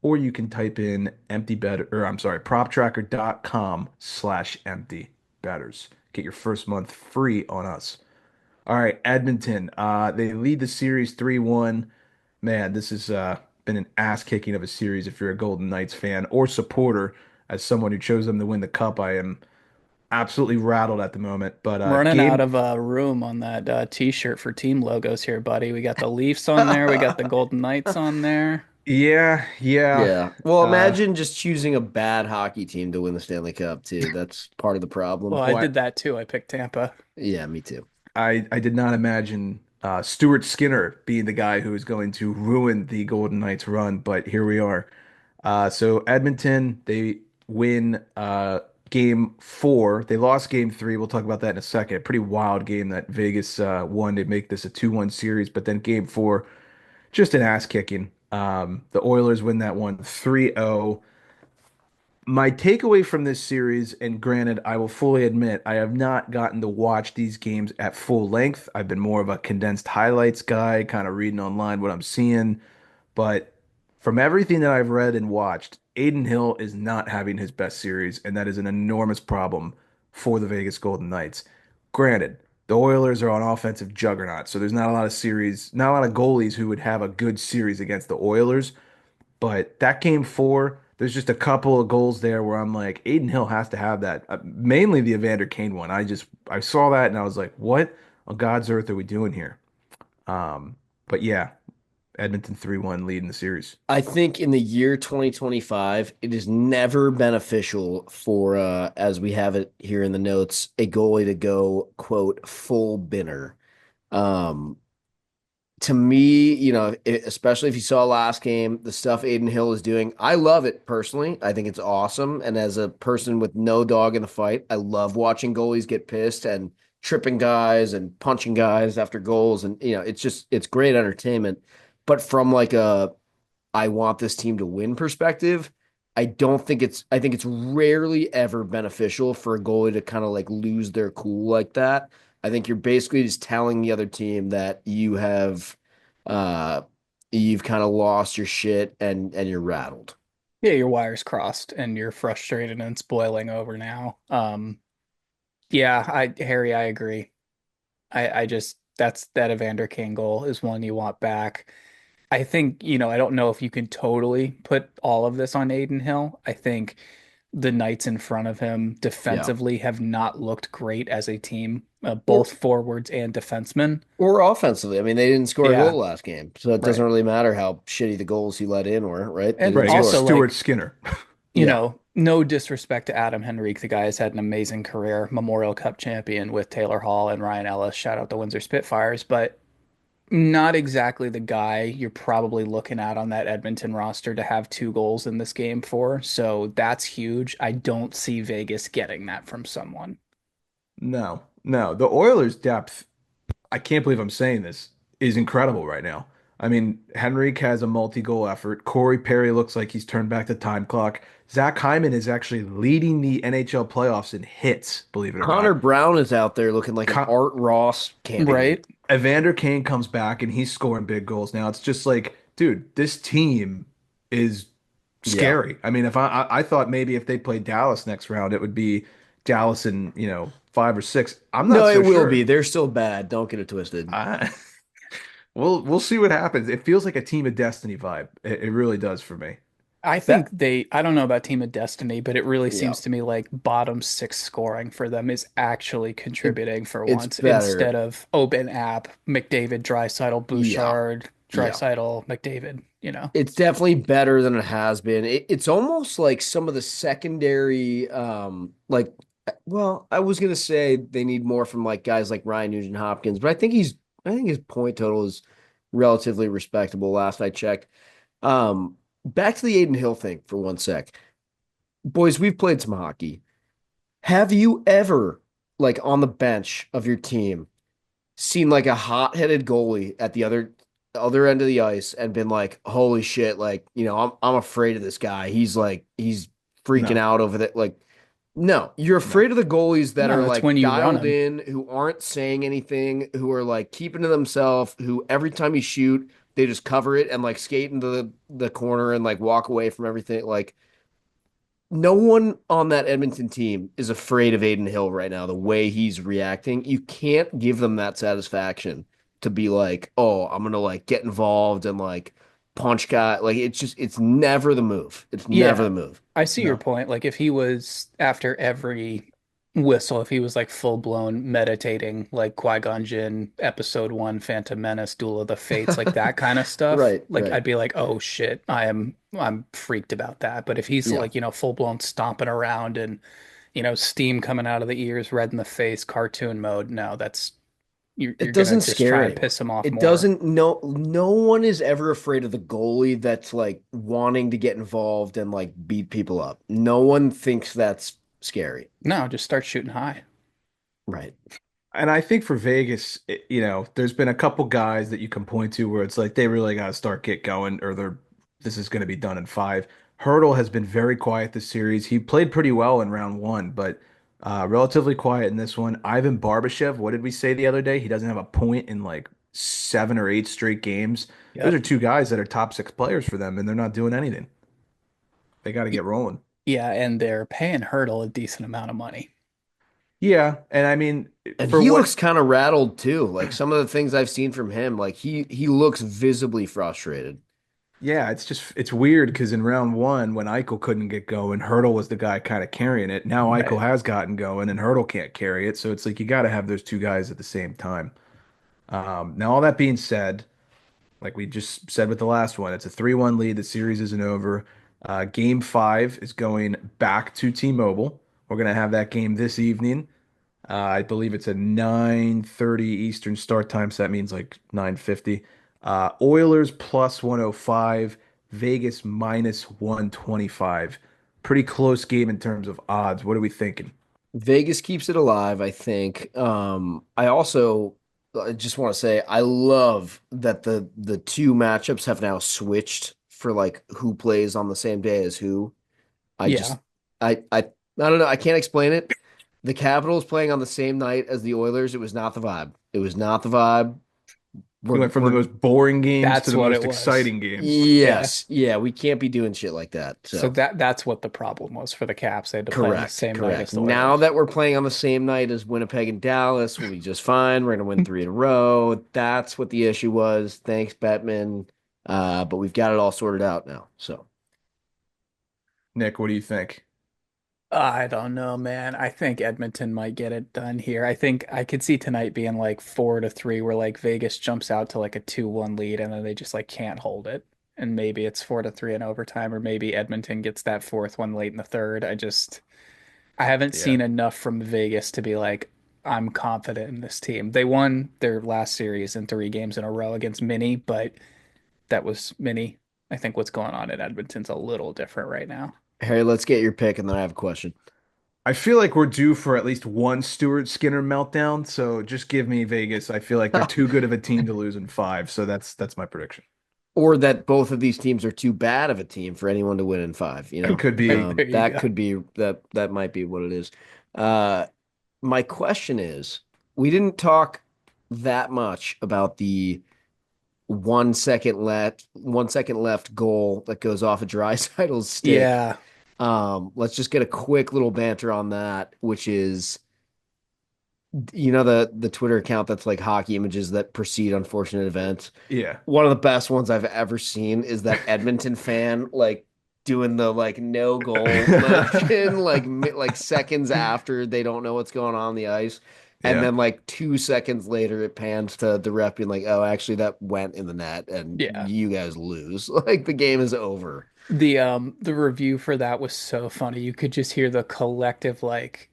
or you can type in proptracker.com/emptybetters. Get your first month free on us. All right, Edmonton. They lead the series 3-1. Man, this has been an ass kicking of a series if you're a Golden Knights fan or supporter. As someone who chose them to win the cup, I am absolutely rattled at the moment. But I'm running out game, of room on that t-shirt for team logos here, buddy. We got the Leafs on there. We got the Golden Knights on there. yeah, yeah. Yeah. Well, Uh, imagine just choosing a bad hockey team to win the Stanley Cup, too. That's part of the Well, problem. I well, did that too. I picked Tampa. Yeah, me too. I did not imagine Stuart Skinner being the guy who is going to ruin the Golden Knights run, but here we are. So Edmonton, they win game four. They lost game three. We'll talk about that in a second. Pretty wild game that Vegas won to make this a 2-1 series, but then game four, just an ass kicking. The Oilers win that one 3-0. My takeaway from this series, and granted, I will fully admit, I have not gotten to watch these games at full length. I've been more of a condensed highlights guy, kind of reading online what I'm seeing. But from everything that I've read and watched, Aiden Hill is not having his best series, and that is an enormous problem for the Vegas Golden Knights. Granted, the Oilers are on offensive juggernaut, so there's not a lot of series, not a lot of goalies who would have a good series against the Oilers. But that game four, there's just a couple of goals there where I'm like, Aiden Hill has to have that. Mainly the Evander Kane one. I saw that and I was like, what on God's earth are we doing here? Um, but yeah, Edmonton 3-1 lead in the series. I think in the year 2025, it is never beneficial for, as we have it here in the notes, a goalie to go, quote, full binner. Um, to me, especially if you saw last game, the stuff Aiden Hill is doing, I love it personally. I think it's awesome. And as a person with no dog in the fight, I love watching goalies get pissed and tripping guys and punching guys after goals. And, it's great entertainment. But from like I want this team to win perspective, I think it's rarely ever beneficial for a goalie to kind of like lose their cool like that. I think you're basically just telling the other team that uh you've kind of lost your shit and you're rattled. Yeah, your wires crossed and you're frustrated and it's boiling over now. Yeah, Harry, I agree. I just that's that Evander Kane goal is one you want back. I think, I don't know if you can totally put all of this on Aiden Hill. I think the Knights in front of him Yeah. defensively have not looked great as a team, Or both forwards and defensemen. or offensively. I mean, they didn't score a Yeah, goal last game, so it doesn't right. really matter how shitty the goals he let in were, right? They And didn't Right against also, score. Stuart like, Skinner. Yeah. no disrespect to Adam Henrique. The guy has had an amazing career, Memorial Cup champion with Taylor Hall and Ryan Ellis. Shout out the Windsor Spitfires, but not exactly the guy you're probably looking at on that Edmonton roster to have 2 goals in this game for. So that's huge. I don't see Vegas getting that from someone. No, no. The Oilers' depth, I can't believe I'm saying this, is incredible right now. I mean, Henrique has a multi-goal effort. Corey Perry looks like he's turned back the time clock. Zach Hyman is actually leading the NHL playoffs in hits, believe it or Connor not. Brown is out there looking like an Co Art Ross candidate. Right? Evander Kane comes back and he's scoring big goals now. It's just like, dude, this team is Yeah. scary. I mean, if I thought maybe if they played Dallas next round, it would be Dallas in, 5 or 6. I'm No, not it so will be. sure. They're still bad. Don't get it twisted. I, we'll see what happens. It feels like a Team of Destiny vibe. It really does for me. I think That I don't know about Team of Destiny, but it really yeah. seems to me like bottom six scoring for them is actually It contributing for it's once instead better. of Open App, McDavid, Draisaitl, Yeah. Bouchard, Yeah. Draisaitl, McDavid. It's definitely better than it has been. It's almost like some of the secondary, like, well, I was gonna say they need more from like guys like Ryan Nugent Hopkins, but I think his point total is relatively respectable. Last I checked. Back to the Aiden Hill thing for one sec, boys. We've played some hockey. Have you ever, like, on the bench of your team, seen like a hot-headed goalie at the other end of the ice and been like, "Holy shit, like, I'm afraid of this guy. He's freaking No, out over that." Like, no, you're no. afraid of the goalies that No, are that's like when you run dialed him. in, who aren't saying anything, who are like keeping to themselves, who every time you shoot, they just cover it and like skate into the corner and like walk away from everything. Like, no one on that Edmonton team is afraid of Aiden Hill right now, the way he's reacting. You can't give them that satisfaction to be like, oh, I'm gonna like get involved and like punch guy. Like it's never the move. It's never Yeah, the move. I see your No. point. Like if he was after every whistle, if he was like full blown meditating, like Qui-Gon Jinn, Episode 1, Phantom Menace, Duel of the Fates, like that kind of stuff, Right, like right. I'd be like, oh shit, I'm freaked about that. But if he's Yeah. like, full blown stomping around and, steam coming out of the ears, red in the face, cartoon mode, no, that's you're It gonna doesn't just scare try and anyone. piss him off It more. doesn't no one is ever afraid of the goalie that's like wanting to get involved and like beat people up. No one thinks that's scary. No, just start shooting high. Right. And I think for Vegas, there's been a couple guys that you can point to where it's like they really got to start get going, or this is going to be done in 5. Hurdle has been very quiet this series. He played pretty well in round 1, but relatively quiet in this one. Ivan Barbashev, what did we say the other day? He doesn't have a point in like 7 or 8 straight games. Those are Yep. 2 guys that are top 6 players for them, and they're not doing anything. They got to get rolling. Yeah, and they're paying Hurdle a decent amount of money. Yeah, and I mean, And for he what looks kind of rattled too. Like some of the things I've seen from him, like he looks visibly frustrated. Yeah, it's weird because in round 1, when Eichel couldn't get going, Hurdle was the guy kind of carrying it. Now Eichel Right. has gotten going, and Hurdle can't carry it. So it's like you got to have those 2 guys at the same time. Now, all that being said, like we just said with the last one, it's a 3-1 lead. The series isn't over. Game 5 is going back to T-Mobile. We're gonna have that game this evening. I believe it's a 9:30 Eastern start time, so that means like 9:50. Oilers plus 105, Vegas minus 125. Pretty close game in terms of odds. What are we thinking? Vegas keeps it alive, I think. I just want to say I love that the two matchups have now switched for like who plays on the same day as who. I just Yeah. I don't know. I can't explain it. The Capitals playing on the same night as the Oilers, it was not the vibe. It was not the vibe. We went from the We're most boring games to That's the what most it was. exciting games. Yeah. yes, yeah, we can't be doing shit like that. So So that's what the problem was for the Caps. They had to play on the correct, same night as correct. the Now Oilers. that we're playing on the same night as Winnipeg and Dallas, we'll be just fine. We're gonna win three in a row. That's what the issue was. Thanks, Bettman. But we've got it all sorted out now. So Nick, what do you think? I don't know, man. I think Edmonton might get it done here. I think I could see tonight being like 4-3, where like Vegas jumps out to like a 2-1 lead and then they just like can't hold it. And maybe it's 4-3 in overtime, or maybe Edmonton gets that fourth one late in the third. I haven't Yeah. seen enough from Vegas to be like, I'm confident in this team. They won their last series in 3 games in a row against Mini, but that was Mini. I think what's going on in Edmonton's a little different right now. Harry, let's get your pick, and then I have a question. I feel like we're due for at least one Stuart Skinner meltdown, so just give me Vegas. I feel like they're too good of a team to lose in five, so that's my prediction. Or that both of these teams are too bad of a team for anyone to win in five, you It know? could be. There you That go. could be that might be what it is. Uh, my question is, we didn't talk that much about the 1 second left goal that goes off a Drysdale's stick. Yeah. Let's just get a quick little banter on that, which is, the Twitter account that's like hockey images that precede unfortunate events. Yeah. One of the best ones I've ever seen is that Edmonton fan like doing the like no goal motion like seconds after they don't know what's going on the ice. And Yeah. then like 2 seconds later it pans to the ref being like, "Oh, actually that went in the net and Yeah. you guys lose." Like the game is over. The review for that was so funny. You could just hear the collective like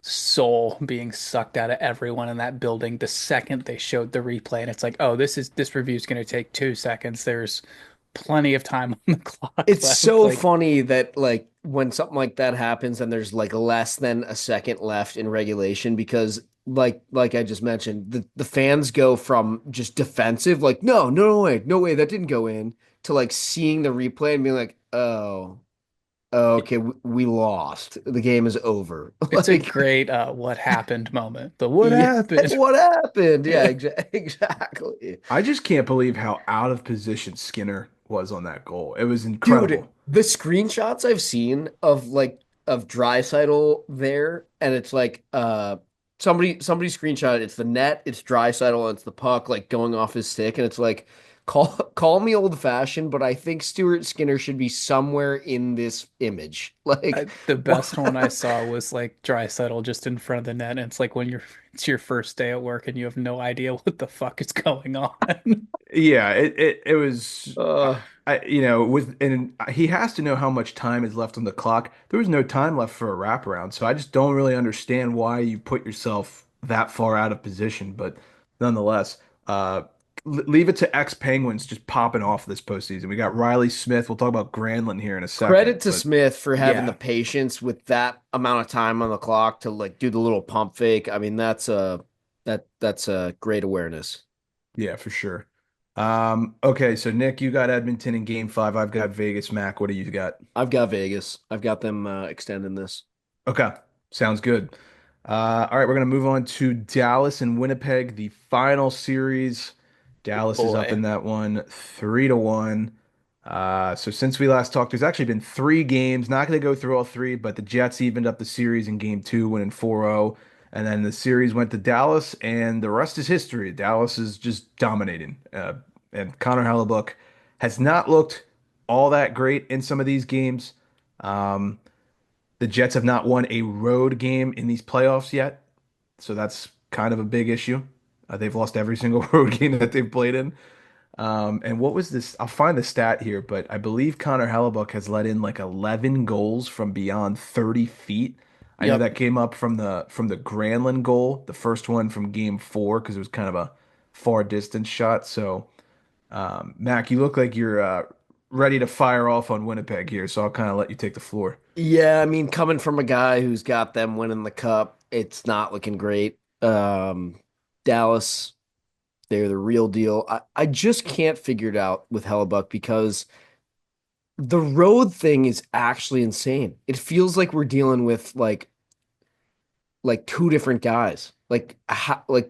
soul being sucked out of everyone in that building the second they showed the replay. And it's like, oh, this review is going to take 2 seconds. There's plenty of time on the clock It's left. so Like, funny that like when something like that happens and there's like less than a second left in regulation because like I just mentioned, the fans go from just defensive, like no way, that didn't go in, to like seeing the replay and being like, oh, okay, we lost. The game is over. it's a Like, great what happened moment. The what yeah, happened? what happened? Yeah, Yeah. exactly. I just can't believe how out of position Skinner was on that goal. It was Dude, incredible. the screenshots I've seen of Dreisaitl there, and it's like somebody screenshot it. It's the net, it's Dreisaitl, and it's the puck like going off his stick, and it's like call me old fashioned, but I think Stuart Skinner should be somewhere in this image. Like The what? best one I saw was like Draisaitl just in front of the net, and it's like when it's your first day at work and you have no idea what the fuck is going on. Yeah, it was Uh, with and he has to know how much time is left on the clock. There was no time left for a wraparound, so I just don't really understand why you put yourself that far out of position. But nonetheless, leave it to ex-Penguins just popping off this postseason. We got Riley Smith. We'll talk about Granlund here in a second, Credit to but Smith for having the Yeah. patience with that amount of time on the clock to like do the little pump fake. I mean, that's a great awareness. yeah, for sure. Okay, so Nick, you got Edmonton in game five. I've got Vegas. Mac, what do you got? I've got Vegas. I've got them extending this. Okay, sounds good. All right, we're gonna move on to Dallas and Winnipeg, the final series. Dallas is up Boy. in that one, 3-1. So since we last talked, there's actually been 3 games. Not gonna go through all three, but the Jets evened up the series in game two, winning 4-0. And then the series went to Dallas, and the rest is history. Dallas is just dominating. And Connor Hellebuck has not looked all that great in some of these games. Um, the Jets have not won a road game in these playoffs yet, so that's kind of a big issue. They've lost every single road game that they've played in. And what was this? I'll find the stat here, but I believe Connor Hellebuck has let in like 11 goals from beyond 30 feet. I know Yep. that came up from the Granlund goal, the first one from game four, because it was kind of a far distance shot. So, Mac, you look like you're ready to fire off on Winnipeg here, so I'll kind of let you take the floor. Yeah, I mean, coming from a guy who's got them winning the cup, it's not looking great. Dallas, they're the real deal. I just can't figure it out with Hellebuck because the road thing is actually insane. It feels like we're dealing with like two different guys. Like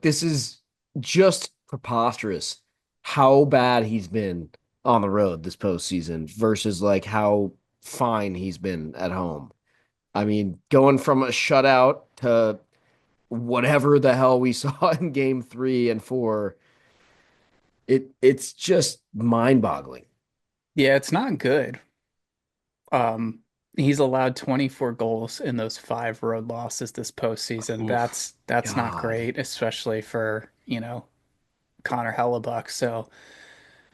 this is just preposterous how bad he's been on the road this postseason versus like how fine he's been at home. I mean, going from a shutout to whatever the hell we saw in game 3 and 4, It's just mind-boggling. Yeah, it's not good. Um, he's allowed 24 goals in those five road losses this postseason. Oof. That's not God. great, especially for, Connor Hellebuck. So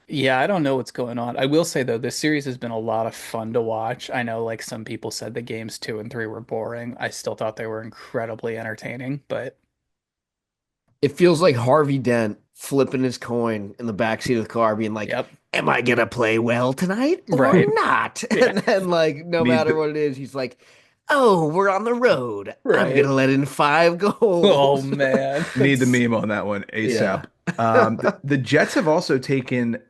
yeah, I don't know what's going on. I will say though, this series has been a lot of fun to watch. I know like some people said the games two and three were boring. I still thought they were incredibly entertaining, but It feels like Harvey Dent flipping his coin in the backseat of the car, being like, yep, "Am I gonna play well tonight or right. not?" Yeah, And then, like, no Need matter the what it is, he's like, "Oh, we're on the road. I'm right. gonna let in five Oh goals." man, need the that's meme on that one Yeah. ASAP. The Jets have also taken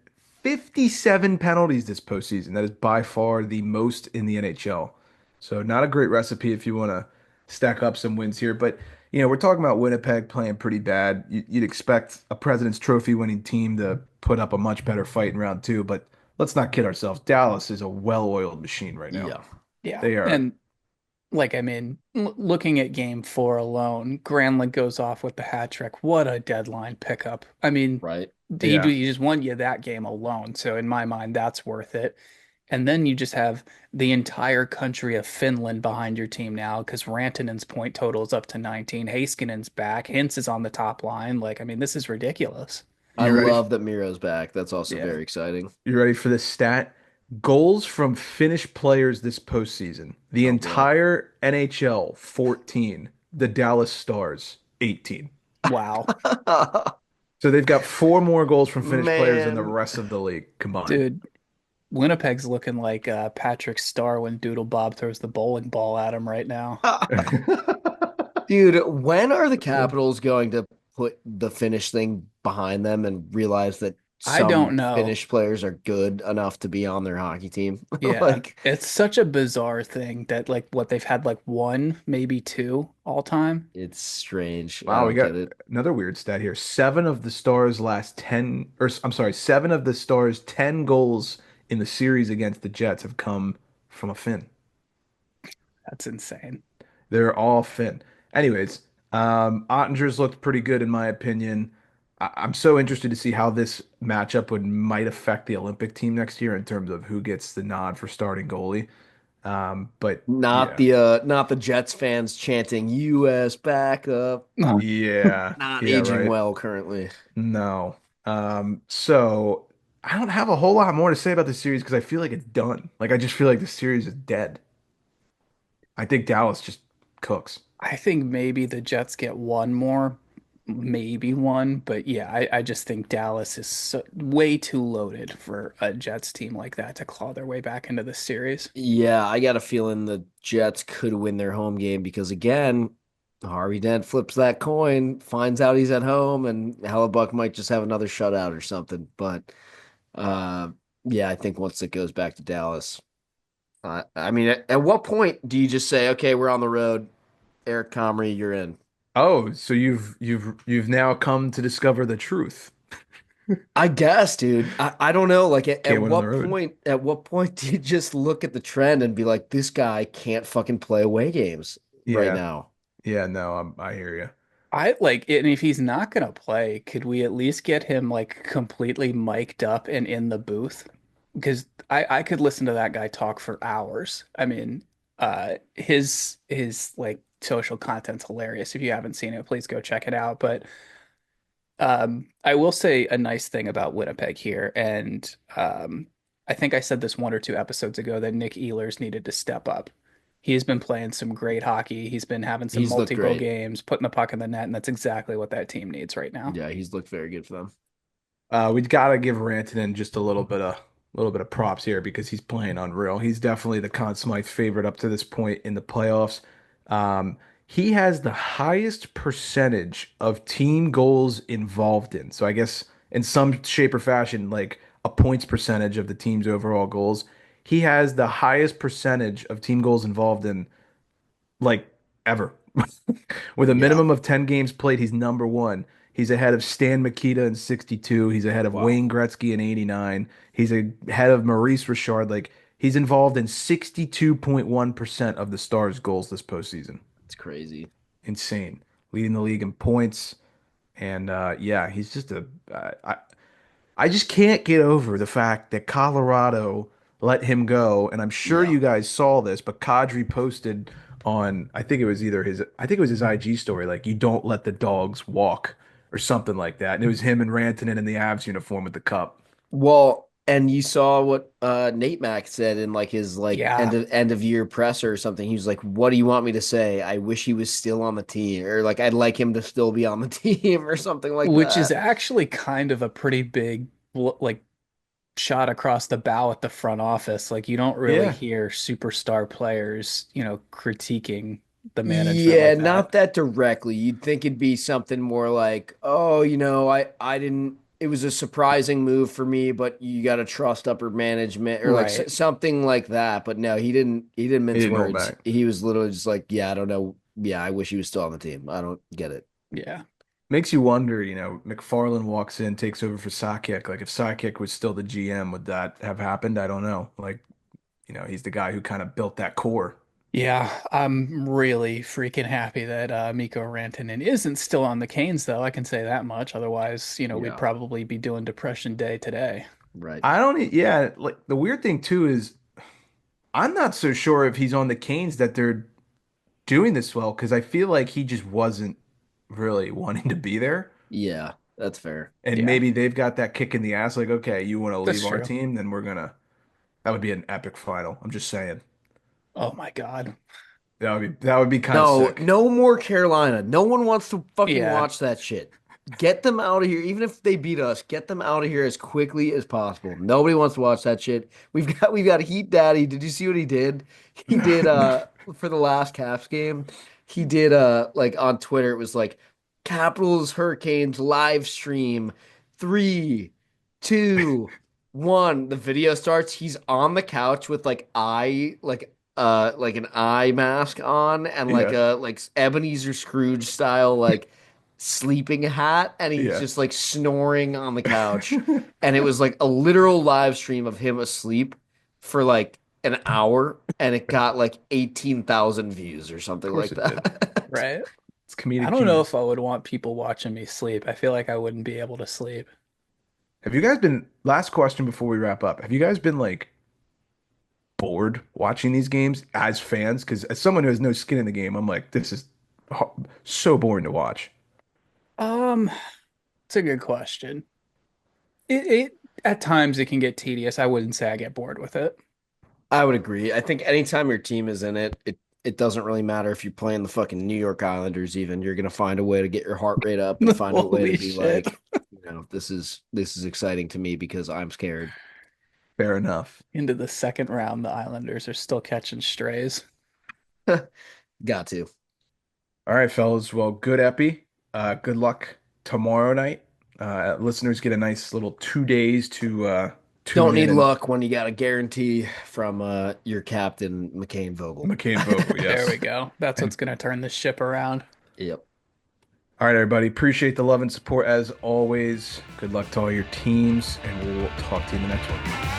57 penalties this postseason. That is by far the most in the NHL. So not a great recipe if you want to stack up some wins here. But we're talking about Winnipeg playing pretty bad. You'd expect a President's Trophy winning team to put up a much better fight in round two. But let's not kid ourselves. Dallas is a well-oiled machine right now. Yeah. yeah. They are. And like I mean, looking at game four alone, Granlund goes off with the hat trick. What a deadline pickup. I mean, Right. Yeah. he just won you that game alone. So in my mind, that's worth it. And then you just have the entire country of Finland behind your team now because Rantanen's point total is up to 19. Heiskanen's back. Hintz is on the top line. Like, I mean, this is ridiculous. I You ready? love that Miro's back. That's also Yeah. very exciting. You ready for this stat? Goals from Finnish players this postseason. The Oh boy. entire NHL, 14. The Dallas Stars, 18. Wow. So they've got four more goals from Finnish players than the Man. rest of the league combined. Dude, Winnipeg's looking like Patrick Starr when Doodle Bob throws the bowling ball at him right now. Dude, when are the Capitals going to put the Finnish thing behind them and realize that I don't some know. Finnish players are good enough to be on their hockey team? Yeah, Like, it's such a bizarre thing that like what they've had like one, maybe two all time. it's strange. I Wow, we don't got get it. another weird stat here. Seven of the Stars' last 10, or I'm sorry, seven of the Stars' 10 goals in the series against the Jets have come from a Finn. That's insane. They're all Finn. Anyways, Ottinger's looked pretty good in my opinion. I'm so interested to see how this matchup might affect the Olympic team next year in terms of who gets the nod for starting goalie. But yeah, Not the Jets fans chanting US backup. Not yeah, aging right. well currently. No. So I don't have a whole lot more to say about this series because I feel like it's done. Like I just feel like the series is dead. I think Dallas just cooks. I think maybe the Jets get one more, maybe one, but yeah, I just think Dallas is way too loaded for a Jets team like that to claw their way back into the series. Yeah, I got a feeling the Jets could win their home game because again, Harvey Dent flips that coin, finds out he's at home, and Hellebuck might just have another shutout or something. But uh, yeah, I think once it goes back to Dallas, I mean, at what point do you just say, okay, we're on the road, Eric Comrie, you're in? Oh, so you've now come to discover the truth. I guess, dude. I don't know. Like Can't win on the road. at what point do you just look at the trend and be like, this guy can't fucking play away games right Yeah, now? yeah, no, I hear you. I like it, and if he's not gonna play, could we at least get him like completely mic'd up and in the booth? Because I could listen to that guy talk for hours. I mean, his like social content's hilarious. If you haven't seen it, please go check it out. But I will say a nice thing about Winnipeg here, and I think I said this one or two episodes ago that Nick Ehlers needed to step up. He has been playing some great hockey. He's been having some He's looked multi-goal great. games, putting the puck in the net, and that's exactly what that team needs right now. Yeah, he's looked very good for them. We've got to give Rantanen just a little bit of props here because he's playing unreal. He's definitely the Conn Smythe favorite up to this point in the playoffs. Um, he has the highest percentage of team goals involved in. So I guess in some shape or fashion, like a points percentage of the team's overall goals. He has the highest percentage of team goals involved in like ever. With a Yeah. minimum of 10 games played, he's number one. He's ahead of Stan Mikita in 62. He's ahead of Wow. Wayne Gretzky in 89. He's ahead of Maurice Richard. Like he's involved in 62.1% of the Stars' goals this postseason. It's crazy. Insane. Leading the league in points. And yeah, he's just I just can't get over the fact that Colorado let him go, and I'm sure Yeah. you guys saw this, but Kadri posted on, I think it was either his, I think it was his IG story, like you don't let the dogs walk or something like that, and it was him and Rantanen in the Avs uniform with the cup. Well, and you saw what Nate Mack said in like his like Yeah, end of year presser or something. He was like, "What do you want me to say? I wish he was still on the team, or like I'd like him to still be on the team, or something like which is that." actually kind of a pretty big like shot across the bow at the front office. Like you don't really Yeah, hear superstar players, critiquing the management Yeah, like not that. that directly. You'd think it'd be something more like, "Oh, I didn't. It was a surprising move for me, but you got to trust upper management, or like Right. something like that." But no, he didn't. He didn't he mince didn't hold words. back. He was literally just like, "Yeah, I don't know. Yeah, I wish he was still on the team. I don't get it." Yeah. Makes you wonder, McFarland walks in, takes over for Sakic. Like if Sakic was still the GM, would that have happened? I don't know. Like, he's the guy who kind of built that core. Yeah, I'm really freaking happy that Mikko Rantanen isn't still on the Canes, though. I can say that much. Otherwise, we'd Yeah, probably be doing Depression Day today. right. I don't, yeah, like the weird thing too is I'm not so sure if he's on the Canes that they're doing this well because I feel like he just wasn't really wanting to be there. Yeah, that's fair. And Yeah, maybe they've got that kick in the ass, like, okay, you want to that's leave our true. team, then that would be an epic final. I'm just saying. Oh my God. That would be kind of No, sick. no more Carolina. No one wants to fucking Yeah, watch that shit. Get them out of here. Even if they beat us, get them out of here as quickly as possible. Nobody wants to watch that shit. We've got Heat Daddy. Did you see what he did? He did for the last Caps game. He did like on Twitter, it was like Capitals Hurricanes live stream. Three, two, one. The video starts. He's on the couch with like an eye mask on and like Yeah, a like Ebenezer Scrooge style like sleeping hat, and he's yeah. just like snoring on the couch, and it was like a literal live stream of him asleep for like an hour, and it got like 18,000 views or Of something course like it did. that. right. It's I comedic don't know if genius. I would want people watching me sleep. I feel like I wouldn't be able to sleep. Have you guys been, last question before we wrap up, have you guys been like bored watching these games as fans? Because as someone who has no skin in the game, I'm like, this is so boring to watch. Um, it's a good question. It at times it can get tedious. I wouldn't say I get bored with it. I would agree. I think anytime your team is in it, it doesn't really matter if you're playing the fucking New York Islanders even. You're gonna find a way to get your heart rate up and find a way to Holy be shit. like, this is exciting to me because I'm scared. Fair enough. Into the second round, the Islanders are still catching strays. Got to. All right, fellas. Well, good epi. Good luck tomorrow night. Listeners get a nice little 2 days to Don't tune in need and luck when you got a guarantee from your captain, McCain Vogel. McCain Vogel. There we Yes. go. That's what's And going to turn this ship around. Yep. all right, everybody. Appreciate the love and support as always. Good luck to all your teams, and we'll talk to you in the next one.